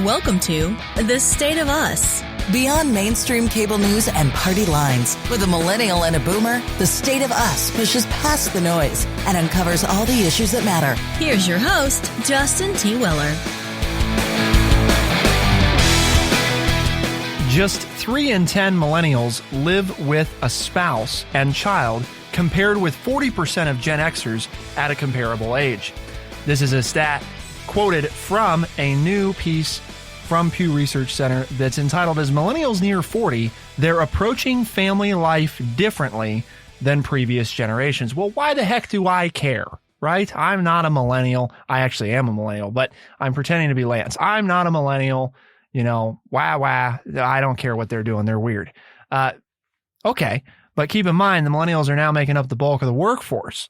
Welcome to The State of Us. Beyond mainstream cable news and party lines, with a millennial and a boomer, The State of Us pushes past the noise and uncovers all the issues that matter. Here's your host, Justin T. Weller. Just 3 in 10 millennials live with a spouse and child, compared with 40% of Gen Xers at a comparable age. This is a stat quoted from a new piece from Pew Research Center that's entitled, "As Millennials Near 40, They're Approaching Family Life Differently Than Previous Generations." Well, why the heck do I care, right? I'm not a millennial. I actually am a millennial, but I'm pretending to be Lance. I'm not a millennial. I don't care what they're doing. They're weird. Okay, but keep in mind, the millennials are now making up the bulk of the workforce.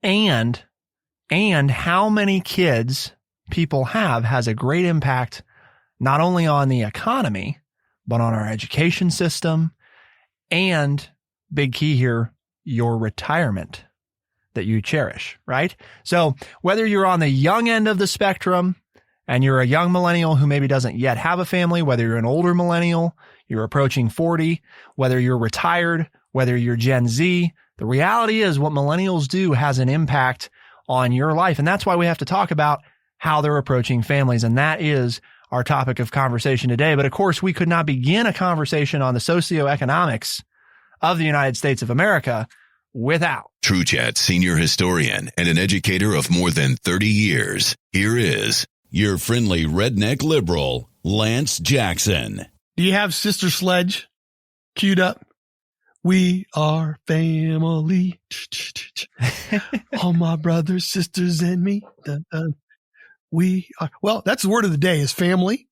And how many kids people have has a great impact not only on the economy, but on our education system and, big key here, your retirement that you cherish, right? So whether you're on the young end of the spectrum and you're a young millennial who maybe doesn't yet have a family, whether you're an older millennial, you're approaching 40, whether you're retired, whether you're Gen Z, the reality is what millennials do has an impact on your life. And that's why we have to talk about how they're approaching families. And that is our topic of conversation today. But of course, we could not begin a conversation on the socioeconomics of the United States of America without TrueChat senior historian and an educator of more than 30 years. Here is your friendly redneck liberal, Lance Jackson. Do you have Sister Sledge queued up? We are family. All my brothers, sisters, and me. Dun, dun. We are. Well, that's the word of the day is family.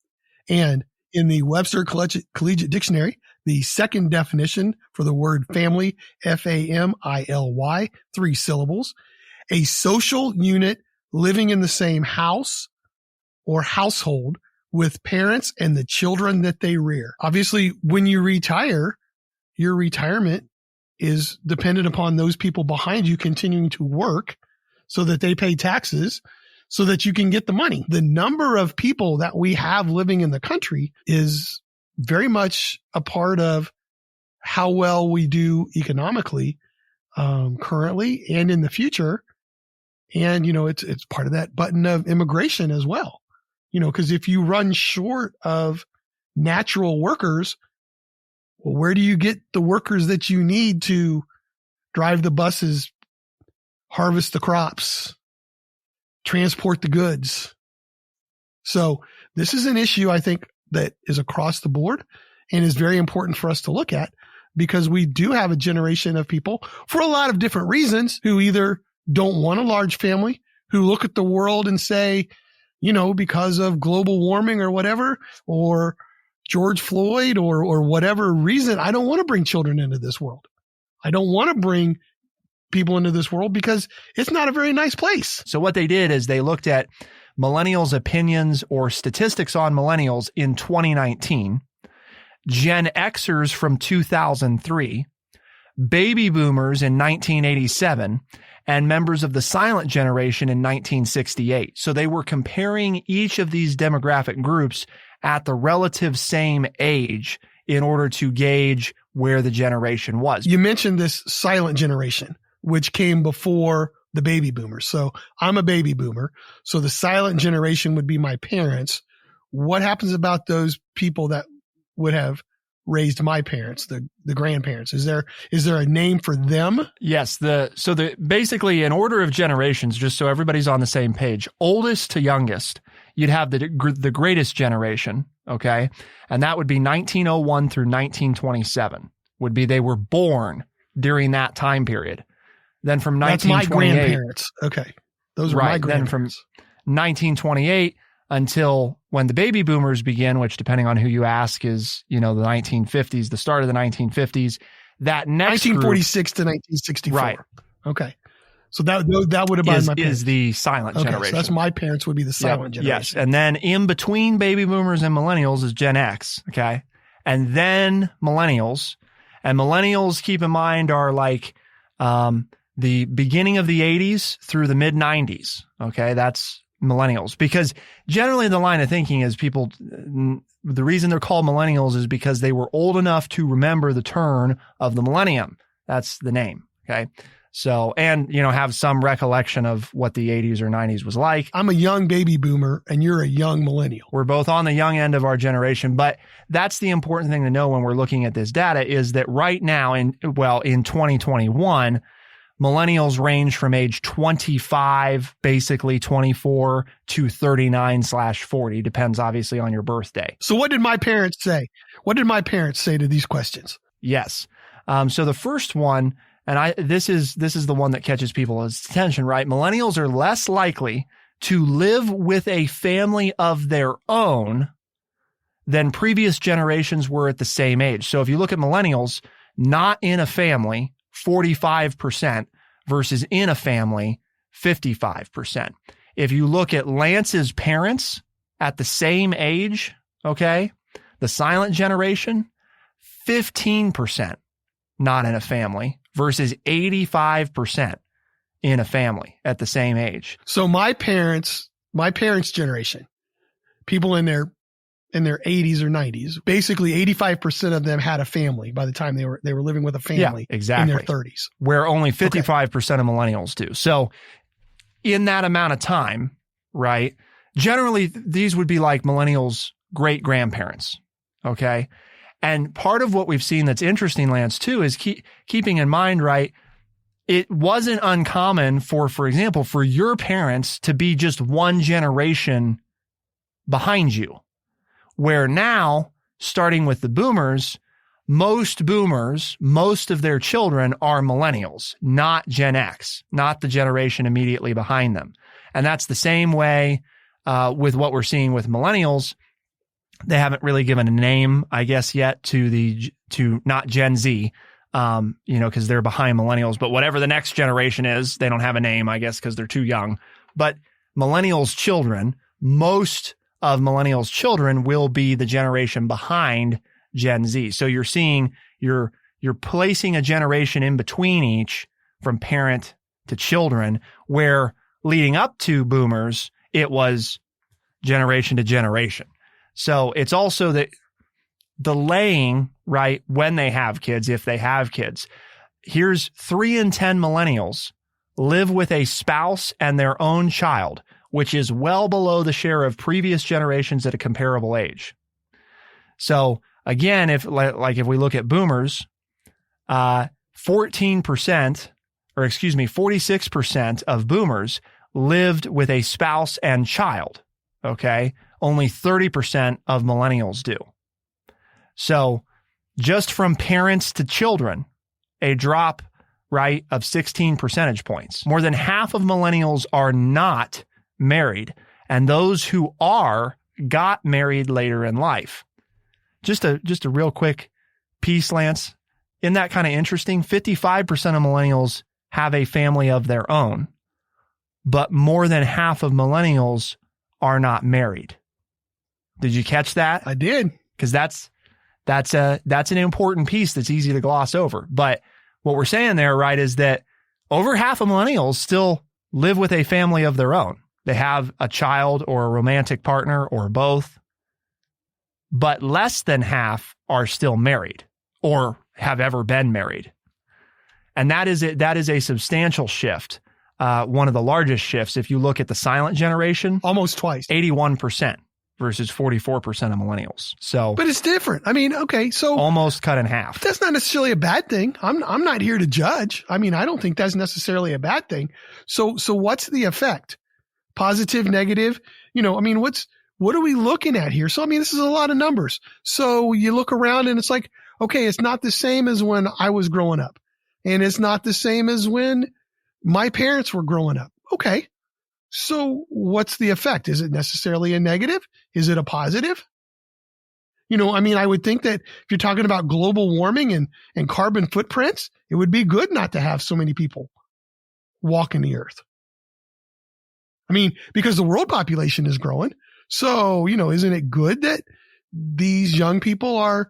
And in the Webster Collegiate Dictionary, the second definition for the word family, F-A-M-I-L-Y, 3 syllables, a social unit living in the same house or household with parents and the children that they rear. Obviously, when you retire, your retirement is dependent upon those people behind you continuing to work so that they pay taxes so that you can get the money. The number of people that we have living in the country is very much a part of how well we do economically, currently and in the future. And, it's part of that button of immigration as well. Because if you run short of natural workers, well, where do you get the workers that you need to drive the buses, harvest the crops, transport the goods? So this is an issue I think that is across the board and is very important for us to look at, because we do have a generation of people for a lot of different reasons who either don't want a large family, who look at the world and say, because of global warming or whatever, or George Floyd or whatever reason, I don't want to bring children into this world. I don't want to bring people into this world because it's not a very nice place. So what they did is they looked at millennials' opinions or statistics on millennials in 2019, Gen Xers from 2003, baby boomers in 1987, and members of the silent generation in 1968. So they were comparing each of these demographic groups at the relative same age in order to gauge where the generation was. You mentioned this silent generation, which came before the baby boomers. So I'm a baby boomer. So the silent generation would be my parents. What happens about those people that would have raised my parents, the grandparents? Is there a name for them? Yes. Basically in order of generations, just so everybody's on the same page, oldest to youngest, you'd have the greatest generation. Okay. And that would be 1901 through 1927 would be, they were born during that time period. Then from 1928, that's my grandparents. Okay. Those are my grandparents. Then from 1928 until when the baby boomers begin, which depending on who you ask is, the 1950s, the start of the 1950s, that next 1946 to 1964. Right. Okay. So that would have been my parents. Is the silent generation. So that's my parents would be the silent generation. Yes. And then in between baby boomers and millennials is Gen X. Okay. And then millennials. And millennials, keep in mind, are like the beginning of the 80s through the mid 90s. Okay. That's millennials, because generally the line of thinking is the reason they're called millennials is because they were old enough to remember the turn of the millennium. That's the name. Okay. So, and, have some recollection of what the 80s or 90s was like. I'm a young baby boomer and you're a young millennial. We're both on the young end of our generation, but that's the important thing to know when we're looking at this data is that right now in 2021, millennials range from age 25, basically 24 to 39/40, depends obviously on your birthday. So what did my parents say? What did my parents say to these questions? Yes. So the first one, and this is the one that catches people's attention, right? Millennials are less likely to live with a family of their own than previous generations were at the same age. So if you look at millennials, not in a family, 45% versus in a family, 55%. If you look at Lance's parents at the same age, okay, the silent generation, 15% not in a family versus 85% in a family at the same age. So my parents' generation, people in their 80s or 90s, basically 85% of them had a family by the time they were living with a family exactly. in their 30s. Where only 55% of millennials do. So in that amount of time, right, generally these would be like millennials' great-grandparents, okay? And part of what we've seen that's interesting, Lance, too, is keeping in mind, right, it wasn't uncommon for example, for your parents to be just one generation behind you. Where now, starting with the boomers, most of their children are millennials, not Gen X, not the generation immediately behind them. And that's the same way with what we're seeing with millennials. They haven't really given a name, I guess, yet to not Gen Z, because they're behind millennials. But whatever the next generation is, they don't have a name, I guess, because they're too young. But millennials' children, most of millennials' children will be the generation behind Gen Z. So you're seeing you're placing a generation in between each from parent to children, where leading up to boomers, it was generation to generation. So it's also that delaying, right, when they have kids, if they have kids. Here's 3 in 10 millennials live with a spouse and their own child, which is well below the share of previous generations at a comparable age. So again, if we look at boomers, 46% of boomers lived with a spouse and child. Okay. Only 30% of millennials do. So just from parents to children, a drop, right, of 16 percentage points. More than half of millennials are not married, and those who are got married later in life. Just a real quick piece, Lance. Isn't that kind of interesting? 55% of millennials have a family of their own, but more than half of millennials are not married. Did you catch that? I did. Because that's an important piece that's easy to gloss over. But what we're saying there, right, is that over half of millennials still live with a family of their own. They have a child or a romantic partner or both, but less than half are still married or have ever been married. And that is a substantial shift. One of the largest shifts, if you look at the silent generation, almost twice, 81% versus 44% of millennials. So, but it's different. I mean, okay, so almost cut in half. That's not necessarily a bad thing. I'm not here to judge. I mean, I don't think that's necessarily a bad thing. So what's the effect? Positive, negative? I mean, what are we looking at here? So, I mean, this is a lot of numbers. So you look around and it's like, okay, it's not the same as when I was growing up. And it's not the same as when my parents were growing up. Okay. So what's the effect? Is it necessarily a negative? Is it a positive? I mean, I would think that if you're talking about global warming and carbon footprints, it would be good not to have so many people walking the earth. I mean, because the world population is growing. So, isn't it good that these young people are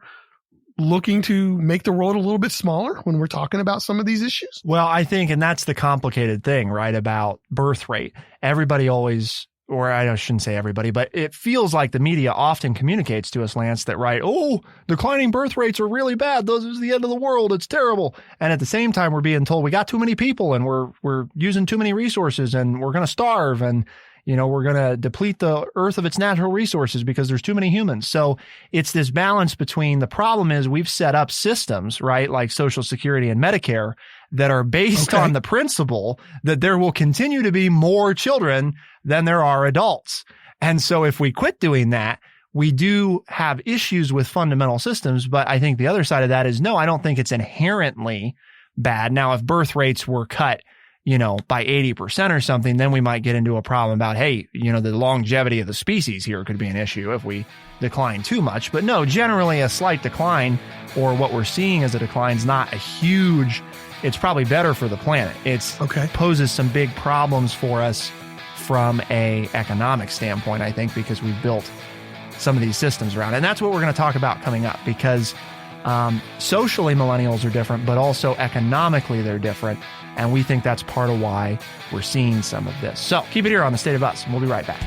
looking to make the world a little bit smaller when we're talking about some of these issues? Well, I think, and that's the complicated thing, right, about birth rate. Everybody always or I shouldn't say everybody, but it feels like the media often communicates to us, Lance, that, right, oh, declining birth rates are really bad. Those is the end of the world. It's terrible. And at the same time, we're being told we got too many people and we're using too many resources and we're going to starve and, we're going to deplete the earth of its natural resources because there's too many humans. So it's this balance between, the problem is we've set up systems, right, like Social Security and Medicare, that are based on the principle that there will continue to be more children than there are adults. And so if we quit doing that, we do have issues with fundamental systems. But I think the other side of that is, no, I don't think it's inherently bad. Now, if birth rates were cut, by 80% or something, then we might get into a problem about, hey, the longevity of the species here could be an issue if we decline too much. But no, generally a slight decline, or what we're seeing as a decline, is not a huge, it's probably better for the planet. It's poses some big problems for us from a economic standpoint, I think, because we've built some of these systems around. And that's what we're going to talk about coming up, because socially millennials are different, but also economically they're different. And we think that's part of why we're seeing some of this. So keep it here on The State of Us, and we'll be right back.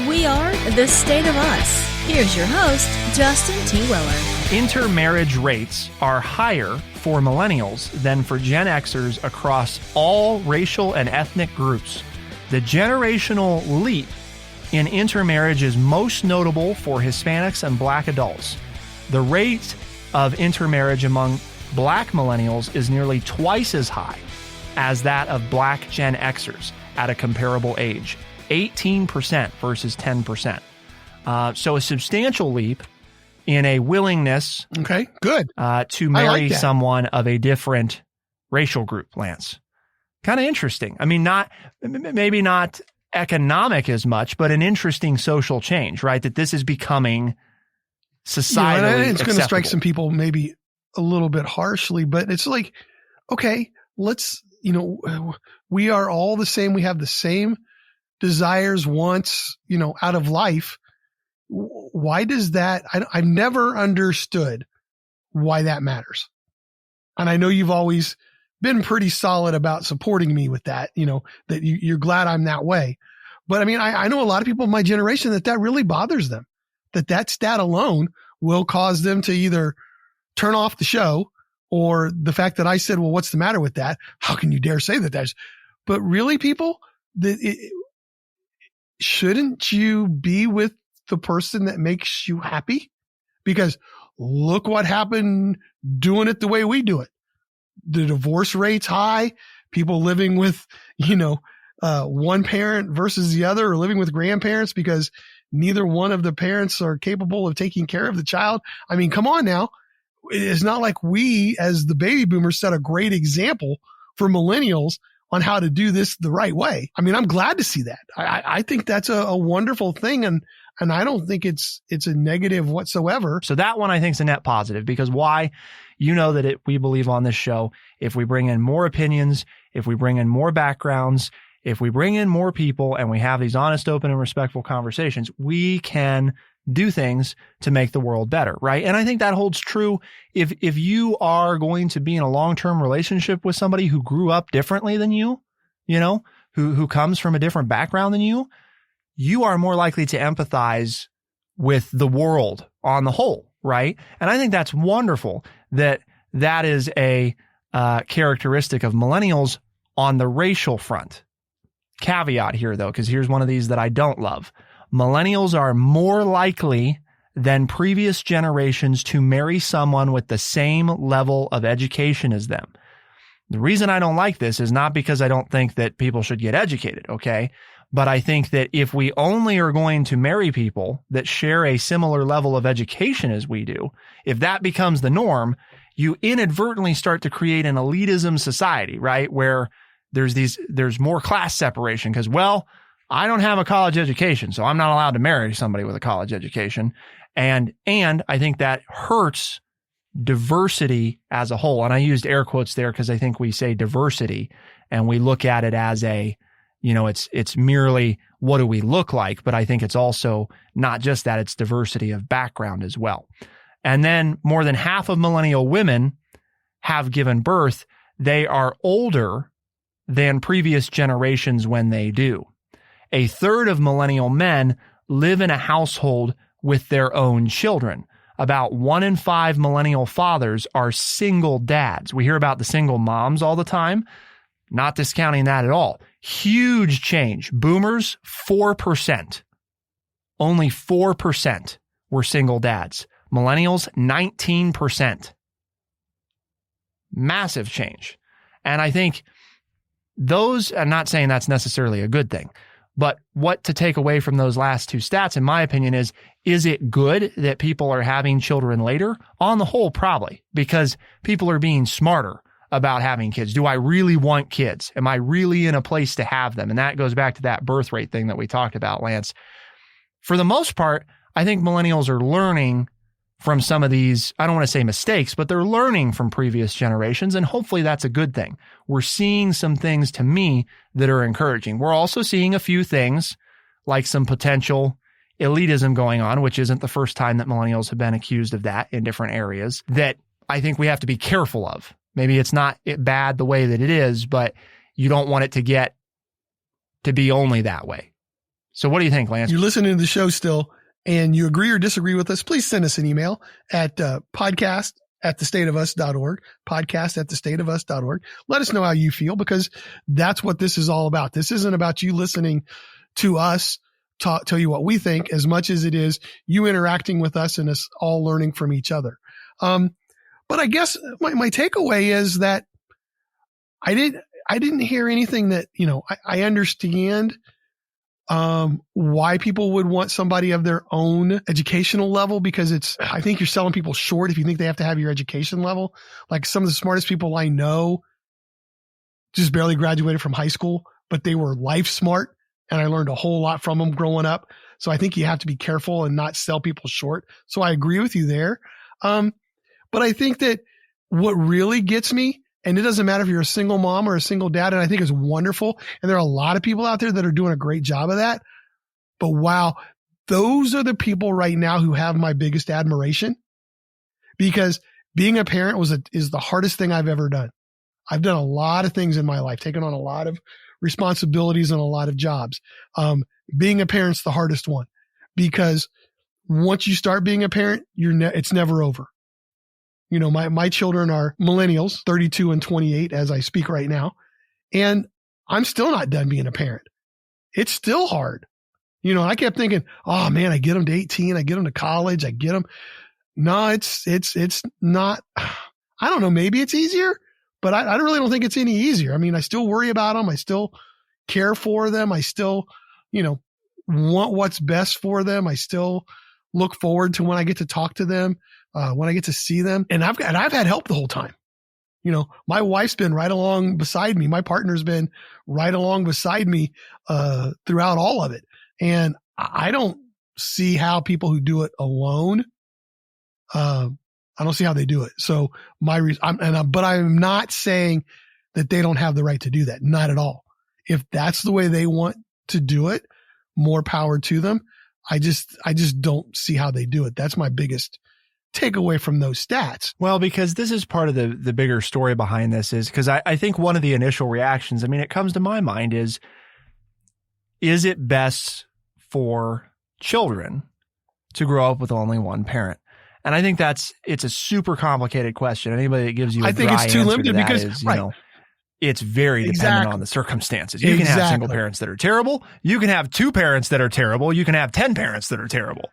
We are The State of Us. Here's your host, Justin T. Weller. Intermarriage rates are higher for millennials than for Gen Xers across all racial and ethnic groups. The generational leap in intermarriage is most notable for Hispanics and Black adults. The rate of intermarriage among Black millennials is nearly twice as high as that of Black Gen Xers at a comparable age, 18% versus 10%. So a substantial leap in a willingness to marry someone of a different racial group, Lance. Kind of interesting. I mean, maybe not economic as much, but an interesting social change, right? That this is becoming societally it's going to strike some people maybe a little bit harshly, but it's like, okay, let's, we are all the same. We have the same desires, wants, out of life. Why does that? I've never understood why that matters. And I know you've always been pretty solid about supporting me with that, that you're glad I'm that way. But I mean, I know a lot of people in my generation that really bothers them, that stat alone will cause them to either turn off the show, or the fact that I said, well, what's the matter with that? How can you dare say that? But really, people, shouldn't you be with the person that makes you happy? Because look what happened doing it the way we do it. The divorce rate's high. People living with, one parent versus the other, or living with grandparents because neither one of the parents are capable of taking care of the child. I mean, come on now. It's not like we, as the baby boomers, set a great example for millennials on how to do this the right way. I mean, I'm glad to see that. I think that's a wonderful thing. And I don't think it's a negative whatsoever. So that one I think is a net positive, because why? That we believe on this show, if we bring in more opinions, if we bring in more backgrounds, if we bring in more people and we have these honest, open, and respectful conversations, we can do things to make the world better, right? And I think that holds true if you are going to be in a long-term relationship with somebody who grew up differently than you, who comes from a different background than you are more likely to empathize with the world on the whole, right? And I think that's wonderful that is a characteristic of millennials on the racial front. Caveat here, though, because here's one of these that I don't love. Millennials are more likely than previous generations to marry someone with the same level of education as them. The reason I don't like this is not because I don't think that people should get educated, okay? But I think that if we only are going to marry people that share a similar level of education as we do, if that becomes the norm, you inadvertently start to create an elitism society, right? Where there's more class separation because, well, I don't have a college education, so I'm not allowed to marry somebody with a college education. And I think that hurts diversity as a whole. And I used air quotes there because I think we say diversity and we look at it as it's merely what do we look like, but I think it's also not just that, it's diversity of background as well. And then more than half of millennial women have given birth. They are older than previous generations when they do. A third of millennial men live in a household with their own children. About 1 in 5 millennial fathers are single dads. We hear about the single moms all the time. Not discounting that at all. Huge change. Boomers, 4%. Only 4% were single dads. Millennials, 19%. Massive change. And I think those, I'm not saying that's necessarily a good thing, but what to take away from those last two stats, in my opinion, is it good that people are having children later? On the whole, probably, because people are being smarter about having kids. Do I really want kids? Am I really in a place to have them? And that goes back to that birth rate thing that we talked about, Lance. For the most part, I think millennials are learning from some of these, I don't want to say mistakes, but they're learning from previous generations, and hopefully that's a good thing. We're seeing some things, to me, that are encouraging. We're also seeing a few things like some potential elitism going on, which isn't the first time that millennials have been accused of that in different areas, that I think we have to be careful of. Maybe it's not bad the way that it is, but you don't want it to get to be only that way. So what do you think, Lance? You're listening to the show still, and you agree or disagree with us, please send us an email at podcast@thestateofus.org, podcast@thestateofus.org. Let us know how you feel, because that's what this is all about. This isn't about you listening to us tell you what we think as much as it is you interacting with us and us all learning from each other. But I guess my takeaway is that I didn't hear anything that, I understand why people would want somebody of their own educational level, because I think you're selling people short if you think they have to have your education level. Like some of the smartest people I know just barely graduated from high school, but they were life smart, and I learned a whole lot from them growing up. So I think you have to be careful and not sell people short. So I agree with you there. But I think that what really gets me, and it doesn't matter if you're a single mom or a single dad, and I think it's wonderful. And there are a lot of people out there that are doing a great job of that. But wow, those are the people right now who have my biggest admiration, because being a parent is the hardest thing I've ever done. I've done a lot of things in my life, taken on a lot of responsibilities and a lot of jobs. Being a parent's the hardest one, because once you start being a parent, it's never over. My children are millennials, 32 and 28 as I speak right now. And I'm still not done being a parent. It's still hard. I kept thinking, oh man, I get them to 18. I get them to college. I get them. No, it's not. I don't know. Maybe it's easier, but I really don't think it's any easier. I mean, I still worry about them. I still care for them. I still, want what's best for them. I still look forward to when I get to talk to them. When I get to see them, and I've had help the whole time. My wife's been right along beside me. My partner's been right along beside me, throughout all of it. And I don't see how people who do it alone, I don't see how they do it. So but I'm not saying that they don't have the right to do that. Not at all. If that's the way they want to do it, more power to them. I just don't see how they do it. That's my biggest take away from those stats. Well, because this is part of the bigger story behind this, is because I think one of the initial reactions, it comes to my mind is it best for children to grow up with only one parent? And I think it's a super complicated question. Anybody that gives you a dry it's too answer limited to that because, is, right. It's very dependent on the circumstances. You can have single parents that are terrible. You can have 2 parents that are terrible. You can have 10 parents that are terrible.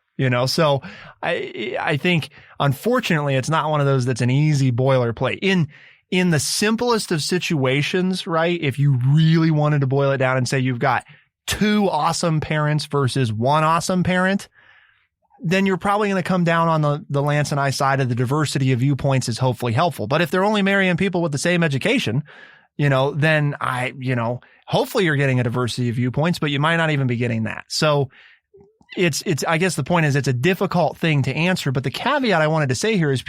So I think, unfortunately, it's not one of those that's an easy boilerplate. In the simplest of situations, right? If you really wanted to boil it down and say you've got 2 awesome parents versus 1 awesome parent, then you're probably going to come down on the Lance and I side of the diversity of viewpoints is hopefully helpful. But if they're only marrying people with the same education, then hopefully you're getting a diversity of viewpoints, but you might not even be getting that. So it's, I guess the point is it's a difficult thing to answer, but the caveat I wanted to say here is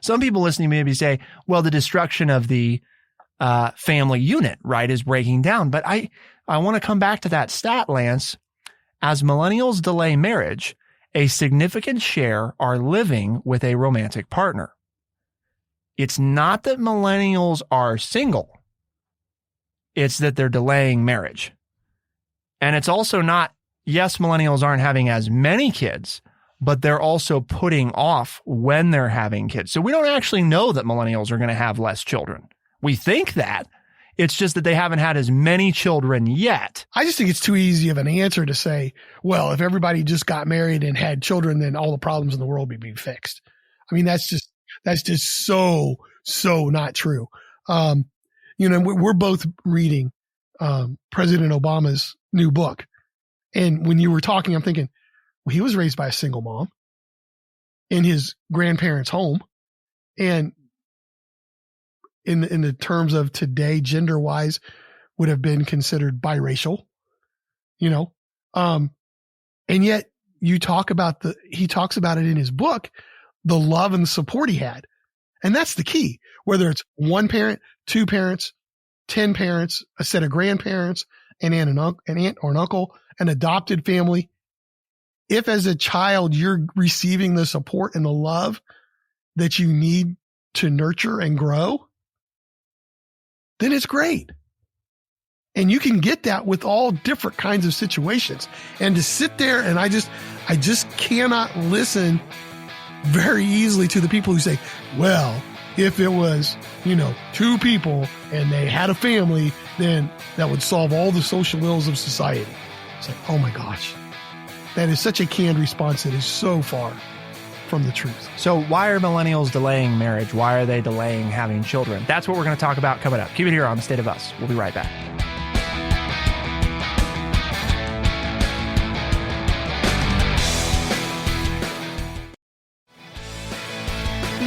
some people listening maybe say, well, the destruction of the family unit, right, is breaking down. But I want to come back to that stat, Lance. As millennials delay marriage a significant share are living with a romantic partner. It's not that millennials are single. It's that they're delaying marriage. And it's also not, yes, millennials aren't having as many kids, but they're also putting off when they're having kids. So we don't actually know that millennials are going to have less children. We think that. It's just that they haven't had as many children yet. I just think it's too easy of an answer to say, well, if everybody just got married and had children, then all the problems in the world would be fixed. I mean, that's just so not true. We're both reading President Obama's new book. And when you were talking, I'm thinking, well, he was raised by a single mom in his grandparents' home. And in the terms of today, gender wise, would have been considered biracial, and yet he talks about it in his book, the love and the support he had. And that's the key, whether it's one parent, two parents, 10 parents, a set of grandparents, an aunt or an uncle, an adopted family. If as a child, you're receiving the support and the love that you need to nurture and grow, then it's great. And you can get that with all different kinds of situations. And to sit there and I just cannot listen very easily to the people who say, well, if it was, two people and they had a family, then that would solve all the social ills of society. It's like, oh my gosh, that is such a canned response that is so far from the truth. So why are millennials delaying marriage? Why are they delaying having children? That's what we're going to talk about coming up. Keep it here on The State of Us. We'll be right back.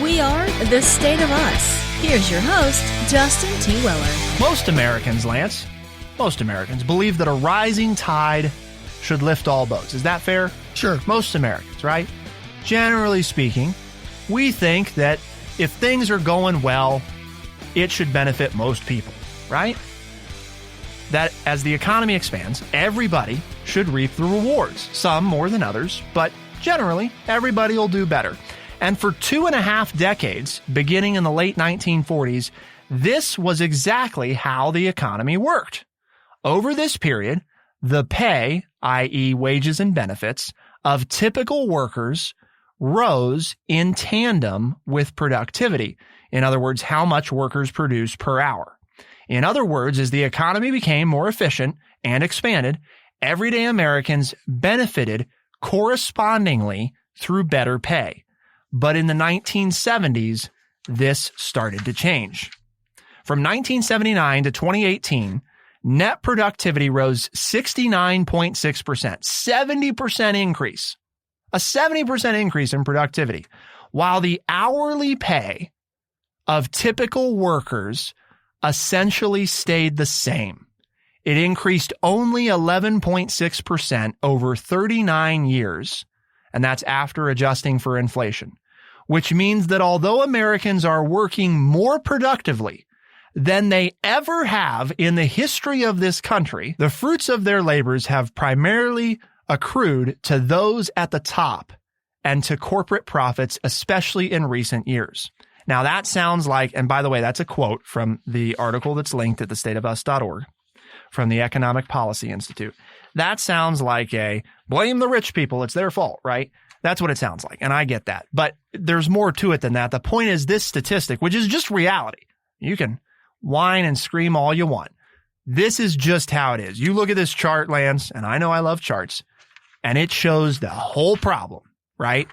We are The State of Us. Here's your host, Justin T. Weller. Most Americans, Lance, believe that a rising tide should lift all boats. Is that fair? Sure. Most Americans, right? Generally speaking, we think that if things are going well, it should benefit most people, right? That as the economy expands, everybody should reap the rewards. Some more than others, but generally, everybody will do better. And for 2.5 decades, beginning in the late 1940s, this was exactly how the economy worked. Over this period, the pay, i.e. wages and benefits, of typical workers rose in tandem with productivity. In other words, how much workers produce per hour. In other words, as the economy became more efficient and expanded, everyday Americans benefited correspondingly through better pay. But in the 1970s, this started to change. From 1979 to 2018, net productivity rose 69.6%, 70% increase. A 70% increase in productivity, while the hourly pay of typical workers essentially stayed the same. It increased only 11.6% over 39 years, and that's after adjusting for inflation, which means that although Americans are working more productively than they ever have in the history of this country, the fruits of their labors have primarily accrued to those at the top and to corporate profits, especially in recent years. Now that sounds like, and by the way, that's a quote from the article that's linked at thestateofus.org from the Economic Policy Institute. That sounds like a blame the rich people, it's their fault, right? That's what it sounds like. And I get that, but there's more to it than that. The point is this statistic, which is just reality. You can whine and scream all you want. This is just how it is. You look at this chart, Lance, and I know I love charts, and it shows the whole problem, right?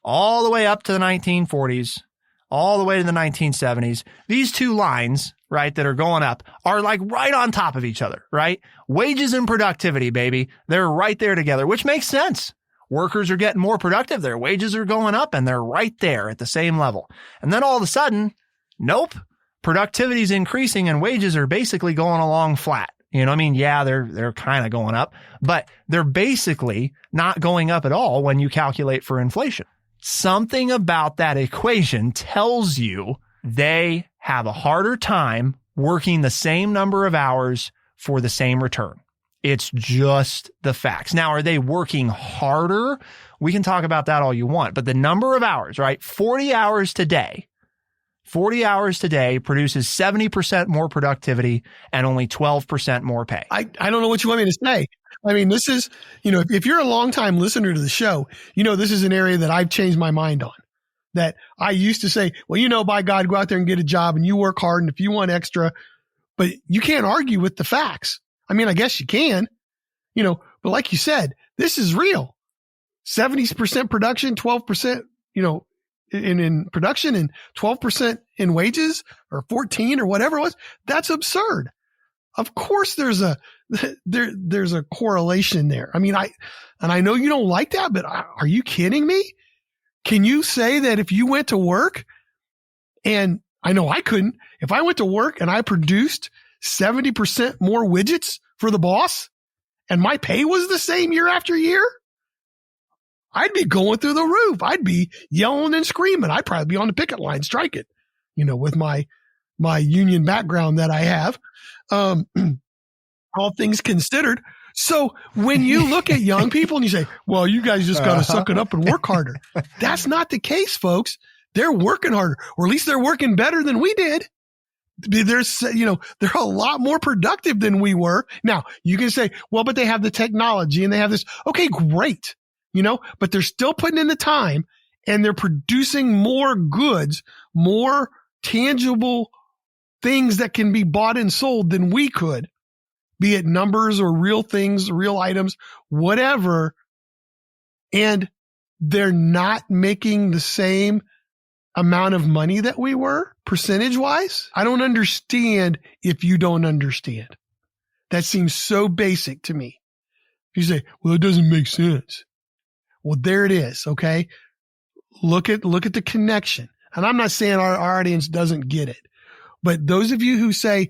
All the way up to the 1940s, all the way to the 1970s. These two lines, right, that are going up are like right on top of each other, right? Wages and productivity, baby. They're right there together, which makes sense. Workers are getting more productive. Their wages are going up and they're right there at the same level. And then all of a sudden, nope, productivity is increasing and wages are basically going along flat. You know what I mean? Yeah, they're kind of going up, but they're basically not going up at all when you calculate for inflation. Something about that equation tells you they have a harder time working the same number of hours for the same return. It's just the facts. Now, are they working harder? We can talk about that all you want, but the number of hours, right? 40 hours today produces 70% more productivity and only 12% more pay. I don't know what you want me to say. I mean, this is, if you're a longtime listener to the show, this is an area that I've changed my mind on. That I used to say, well, by God, go out there and get a job and you work hard. And if you want extra, but you can't argue with the facts. I mean, I guess you can, but like you said, this is real. 70% production, 12%, in production and 12% in wages or 14 or whatever it was. That's absurd. Of course there's a correlation there. I mean, I know you don't like that, but are you kidding me? Can you say that if you went to work, and I know I couldn't, if I went to work and I produced 70% more widgets for the boss and my pay was the same year after year, I'd be going through the roof. I'd be yelling and screaming. I'd probably be on the picket line striking, with my union background that I have, all things considered. So when you look at young people and you say, well, you guys just got to suck it up and work harder. That's not the case, folks. They're working harder, or at least they're working better than we did. They're a lot more productive than we were. Now you can say, well, but they have the technology and they have this. Okay, great. But they're still putting in the time and they're producing more goods, more tangible things that can be bought and sold than we could. Be it numbers or real things, real items, whatever. And they're not making the same amount of money that we were percentage wise. I don't understand if you don't understand. That seems so basic to me. You say, well, it doesn't make sense. Well, there it is. Okay. Look at the connection. And I'm not saying our audience doesn't get it, but those of you who say,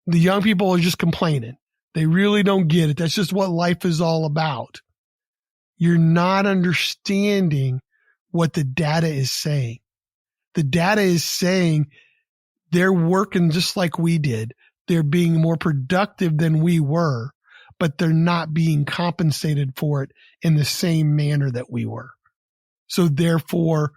the young people are just complaining. They really don't get it. That's just what life is all about. You're not understanding what the data is saying. The data is saying they're working just like we did. They're being more productive than we were, but they're not being compensated for it in the same manner that we were. So therefore,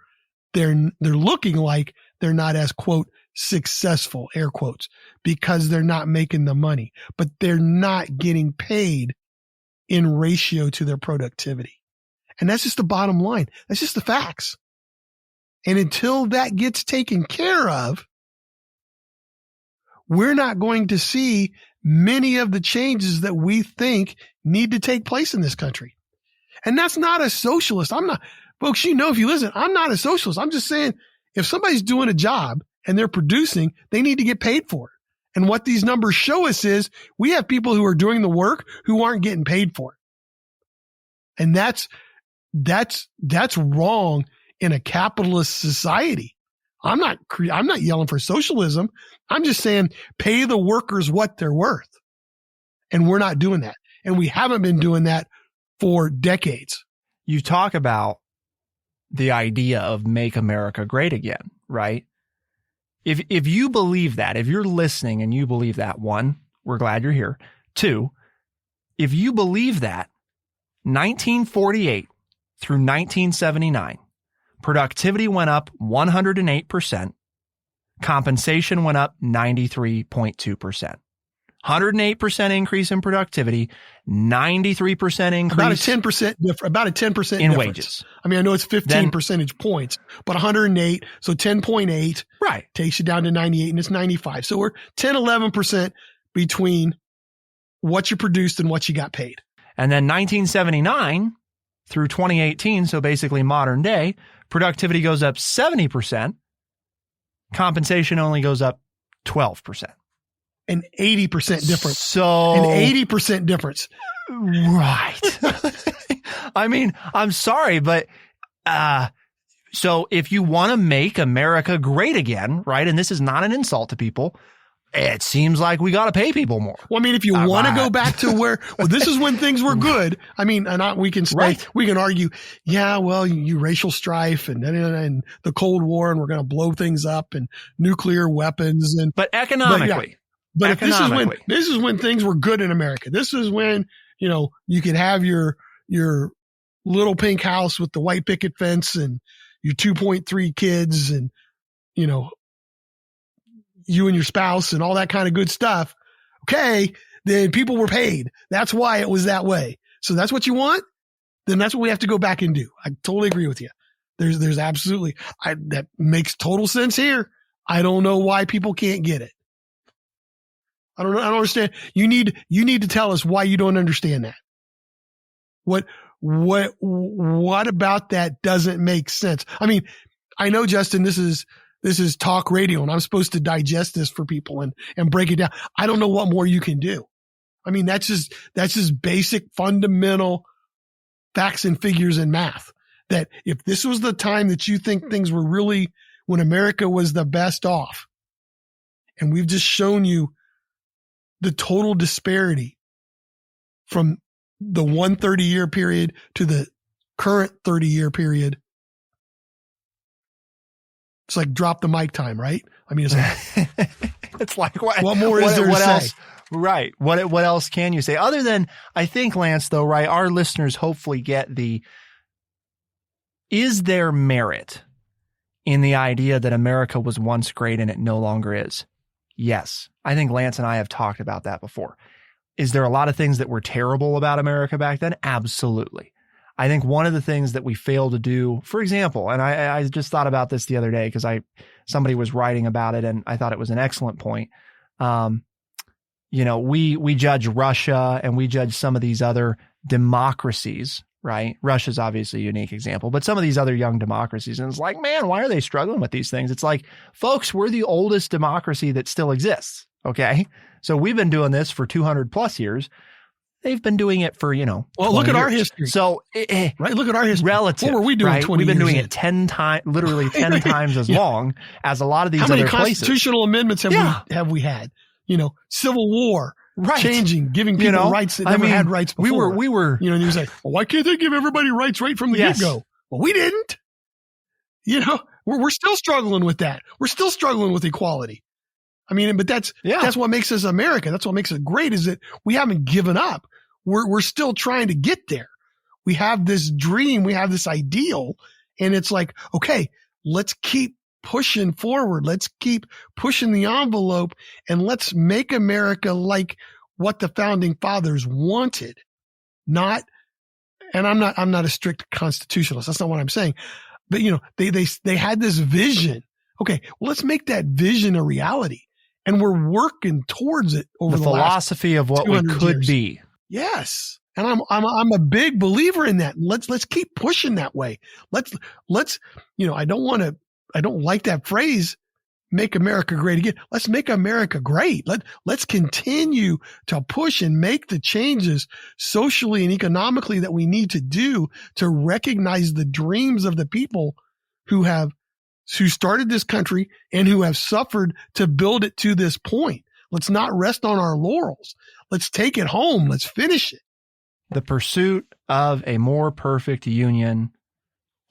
they're looking like they're not as, quote, successful, air quotes, because they're not making the money, but they're not getting paid in ratio to their productivity. And that's just the bottom line. That's just the facts. And until that gets taken care of, we're not going to see many of the changes that we think need to take place in this country. And that's not a socialist. Folks, if you listen, I'm not a socialist. I'm just saying if somebody's doing a job and they're producing, they need to get paid for it. And what these numbers show us is we have people who are doing the work who aren't getting paid for it. And that's wrong in a capitalist society. I'm not yelling for socialism. I'm just saying pay the workers what they're worth. And we're not doing that. And we haven't been doing that for decades. You talk about the idea of make America great again, right? If you believe that, if you're listening and you believe that, one, we're glad you're here. Two, if you believe that, 1948 through 1979, productivity went up 108%, compensation went up 93.2%. 108% increase in productivity, 93% increase. About a 10% in difference. Wages. I mean, I know it's 15 percentage points, but 108, so 10.8 right, takes you down to 98, and it's 95. So we're 10, 11% between what you produced and what you got paid. And then 1979 through 2018, so basically modern day, productivity goes up 70%, compensation only goes up 12%. An 80% difference. So an 80% difference. Right. I mean, I'm sorry, but so if you want to make America great again, right? And this is not an insult to people. It seems like we got to pay people more. Well, I mean, if you want to go back to where, this is when things were good. I mean, we can argue, you racial strife and the Cold War, and we're going to blow things up and nuclear weapons. But economically, But if this is when things were good in America. This is when, you could have your little pink house with the white picket fence and your 2.3 kids and, you and your spouse and all that kind of good stuff. Okay. Then people were paid. That's why it was that way. So that's what you want? Then that's what we have to go back and do. I totally agree with you. There's absolutely, that makes total sense here. I don't know why people can't get it. I don't understand. You need to tell us why you don't understand that. What about that doesn't make sense? I mean, I know, Justin, this is talk radio and I'm supposed to digest this for people and break it down. I don't know what more you can do. I mean, that's just basic fundamental facts and figures and math. That if this was the time that you think things were really when America was the best off, and we've just shown you the total disparity from the 130-year period to the current 30-year period. It's like drop the mic time, right? I mean, it's like, it's like what more is there to say? Else? Right. What else can you say? Other than, I think, Lance, though, right, our listeners hopefully get is there merit in the idea that America was once great and it no longer is? Yes. I think Lance and I have talked about that before. Is there a lot of things that were terrible about America back then? Absolutely. I think one of the things that we failed to do, for example, and I just thought about this the other day because somebody was writing about it and I thought it was an excellent point. We judge Russia and we judge some of these other democracies, right? Russia's obviously a unique example, but some of these other young democracies, and it's like, man, why are they struggling with these things? It's like, folks, we're the oldest democracy that still exists. Okay. So we've been doing this for 200 plus years. They've been doing it for, well, look at our history. So, right. Look at our history. Relative. What were we doing? Right? 20 We've been years doing in? it 10 times, literally 10 times as long as a lot of these other places. How many constitutional amendments have we had? Civil War, right? Changing, giving people rights that never had rights before. We were. And you say, well, why can't they give everybody rights right from the get-go? Well, we didn't. We're still struggling with that. We're still struggling with equality. I mean, but that's what makes us America. That's what makes it great, is that we haven't given up. We're still trying to get there. We have this dream. We have this ideal. And it's like, okay, let's keep pushing forward. Let's keep pushing the envelope and let's make America like what the founding fathers wanted. And I'm not a strict constitutionalist. That's not what I'm saying. But, they had this vision. Okay, well, let's make that vision a reality. And we're working towards it over the philosophy of what we could years. Be. Yes. And I'm a big believer in that. Let's keep pushing that way. Let's, I don't like that phrase, make America great again. Let's make America great. Let's continue to push and make the changes socially and economically that we need to do to recognize the dreams of the people who started this country and who have suffered to build it to this point. Let's not rest on our laurels. Let's take it home. Let's finish it. The pursuit of a more perfect union,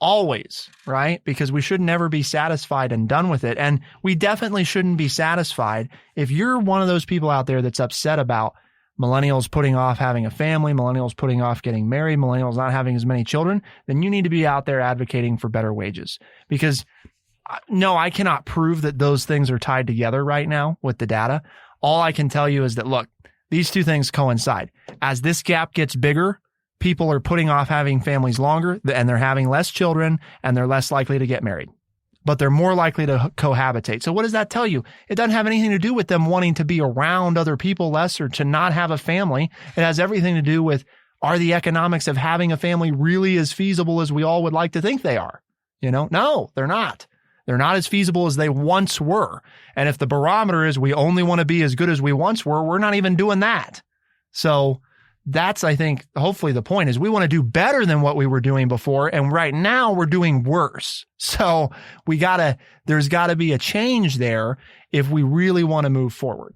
always, right? Because we should never be satisfied and done with it. And we definitely shouldn't be satisfied. If you're one of those people out there that's upset about millennials putting off having a family, millennials putting off getting married, millennials not having as many children, then you need to be out there advocating for better wages. Because no, I cannot prove that those things are tied together right now with the data. All I can tell you is that, look, these two things coincide. As this gap gets bigger, people are putting off having families longer and they're having less children and they're less likely to get married, but they're more likely to cohabitate. So what does that tell you? It doesn't have anything to do with them wanting to be around other people less or to not have a family. It has everything to do with, are the economics of having a family really as feasible as we all would like to think they are? No, they're not. They're not as feasible as they once were. And if the barometer is we only want to be as good as we once were, we're not even doing that. So that's, I think, hopefully the point is we want to do better than what we were doing before. And right now we're doing worse. So there's got to be a change there if we really want to move forward.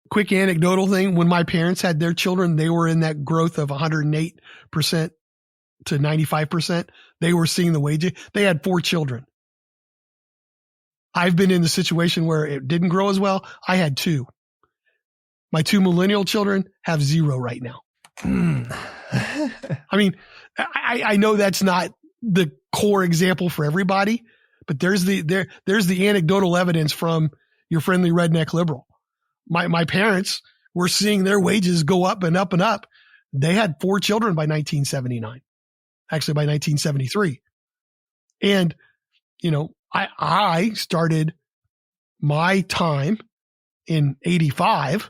Quick anecdotal thing. When my parents had their children, they were in that growth of 108% to 95%. They were seeing the wages. They had 4 children. I've been in the situation where it didn't grow as well. I had 2. My 2 millennial children have 0 right now. I mean, I know that's not the core example for everybody, but there's the anecdotal evidence from your friendly redneck liberal. My parents were seeing their wages go up and up and up. They had 4 children by 1979, actually by 1973. And, I started my time in 85,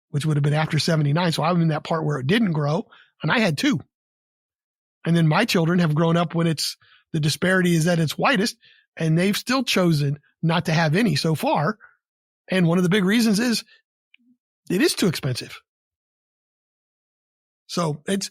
which would have been after 79. So I'm in that part where it didn't grow, and I had 2. And then my children have grown up when the disparity is at its widest, and they've still chosen not to have any so far. And one of the big reasons is it is too expensive. So it's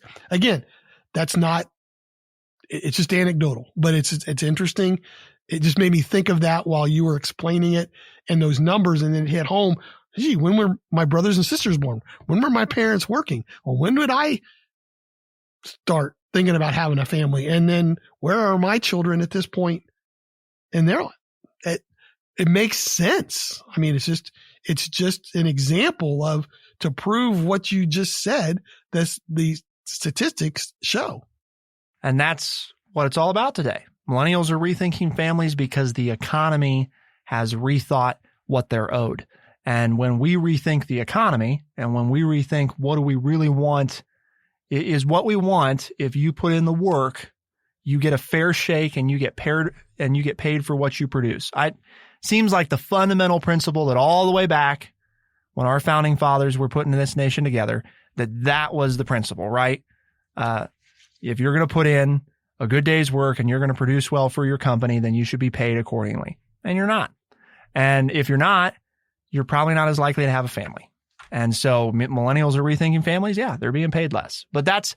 just anecdotal, but it's interesting. It just made me think of that while you were explaining it and those numbers, and then it hit home. Gee, when were my brothers and sisters born? When were my parents working? Well, when did I start thinking about having a family? And then where are my children at this point in their life? It makes sense. I mean, it's just an example of, to prove what you just said, the statistics show. And that's what it's all about today. Millennials are rethinking families because the economy has rethought what they're owed. And when we rethink the economy, and when we rethink what do we really want, is what we want, if you put in the work, you get a fair shake and you get paid for what you produce. Seems like the fundamental principle that all the way back when our founding fathers were putting this nation together, that was the principle, right? If you're going to put in a good day's work and you're going to produce well for your company, then you should be paid accordingly. And you're not. And if you're not, you're probably not as likely to have a family. And so millennials are rethinking families. Yeah, they're being paid less. But that's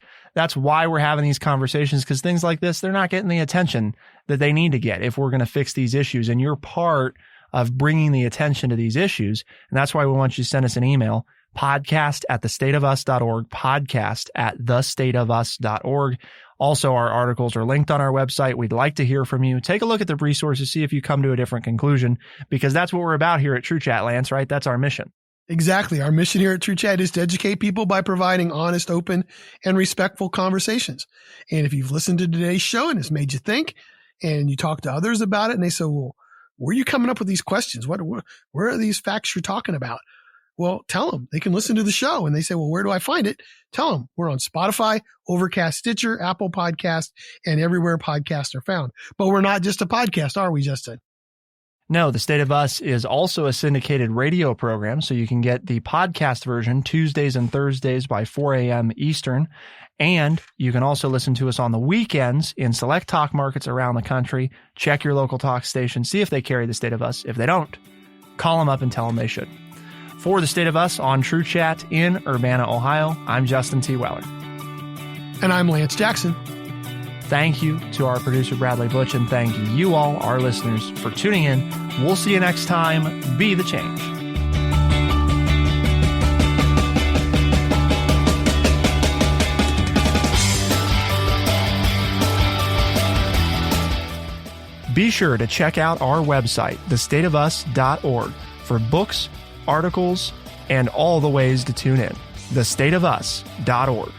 why we're having these conversations, because things like this, they're not getting the attention that they need to get if we're going to fix these issues. And you're part of bringing the attention to these issues. And that's why we want you to send us an email, podcast@thestateofus.org, podcast@thestateofus.org. Also, our articles are linked on our website. We'd like to hear from you. Take a look at the resources, see if you come to a different conclusion, because that's what we're about here at True Chat, Lance, right? That's our mission. Exactly. Our mission here at True Chat is to educate people by providing honest, open, and respectful conversations. And if you've listened to today's show and it's made you think, and you talk to others about it and they say, well, where are you coming up with these questions? Where are these facts you're talking about? Well, tell them. They can listen to the show. And they say, well, where do I find it? Tell them. We're on Spotify, Overcast, Stitcher, Apple Podcast, and everywhere podcasts are found. But we're not just a podcast, are we, Justin? No, The State of Us is also a syndicated radio program, so you can get the podcast version Tuesdays and Thursdays by 4 a.m. Eastern. And you can also listen to us on the weekends in select talk markets around the country. Check your local talk station, see if they carry The State of Us. If they don't, call them up and tell them they should. For The State of Us on True Chat in Urbana, Ohio, I'm Justin T. Weller. And I'm Lance Jackson. Thank you to our producer, Bradley Butch, and thank you all, our listeners, for tuning in. We'll see you next time. Be the change. Be sure to check out our website, thestateofus.org, for books, articles, and all the ways to tune in. thestateofus.org.